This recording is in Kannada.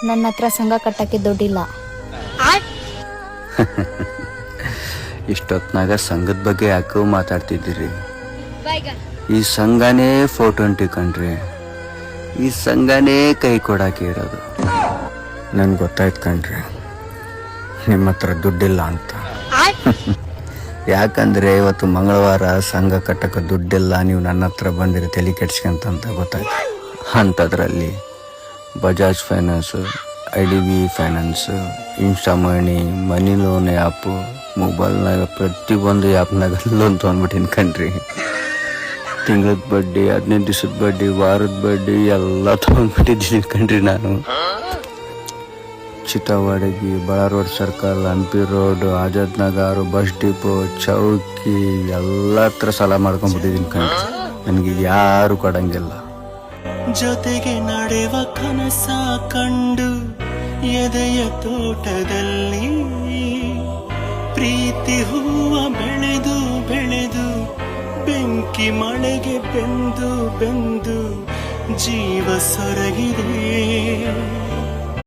ನನ್ನ ಹತ್ರ ಸಂಘ ಕಟ್ಟಕ್ಕೆ ದುಡ್ಡಿಲ್ಲ. ಇಷ್ಟೊತ್ನಾಗ ಸಂಘದ ಬಗ್ಗೆ ಯಾಕೋ ಮಾತಾಡ್ತಿದ್ದೀರಿ? ಈ ಸಂಘನೇ 420 ಕಣ್ರಿ. ಈ ಸಂಘನೇ ಕೈ ಕೊಡಾಕೆ ಇರೋದು. ನನ್ಗೆ ಗೊತ್ತಾಯ್ತು ಕಣ್ರಿ ನಿಮ್ಮ ಹತ್ರ ದುಡ್ಡಿಲ್ಲ ಅಂತ. ಯಾಕಂದ್ರೆ ಇವತ್ತು ಮಂಗಳವಾರ ಸಂಘ ಕಟ್ಟಕ್ಕೆ ದುಡ್ಡಿಲ್ಲ, ನೀವು ನನ್ನ ಹತ್ರ ಬಂದಿರಿ ತಲೆ ಕೆಡ್ಸ್ಕೊಂತ ಗೊತ್ತಾಯ್ತು. ಅಂಥದ್ರಲ್ಲಿ ಬಜಾಜ್ ಫೈನಾನ್ಸು, IDB ಫೈನಾನ್ಸು, ಇನ್ಸ್ಟಾಮಣಿ, ಮನಿ ಲೋನ್ ಆ್ಯಪು, ಮೊಬೈಲ್ನಾಗ ಪ್ರತಿಯೊಂದು ಆ್ಯಪ್ನಾಗ ಲೋನ್ ತೊಗೊಂಡ್ಬಿಟ್ಟಿನಿ ಕಣ್ರಿ. ತಿಂಗಳದ ಬಡ್ಡಿ, 15 ದಿವಸದ ಬಡ್ಡಿ, ವಾರದ ಬಡ್ಡಿ ಎಲ್ಲ ತೊಗೊಂಡ್ಬಿಟ್ಟಿದ್ದೀನಿ ಕಣ್ರಿ ನಾನು. ಚಿತಾವಾಡಗಿ, ಬಳ road circle, Hampi road, Azad Nagar, bus depot, ಚೌಕಿ ಎಲ್ಲ ಹತ್ರ ಸಾಲ ಮಾಡ್ಕೊಂಡ್ಬಿಟ್ಟಿದ್ದೀನಿ ಕಣ್ರಿ. ನನಗೆ ಯಾರು ಕೊಡಂಗಿಲ್ಲ. ಜೊತೆಗೆ ನಡೆವ ಕನಸ ಕಂಡು ಎದೆಯ ತೋಟದಲ್ಲಿ ಪ್ರೀತಿ ಹೂವ ಬೆಳೆದು ಬೆಳೆದು ಬೆಂಕಿ ಮಳೆಗೆ ಬೆಂದು ಬೆಂದು ಜೀವ ಸೊರಗಿದೆ.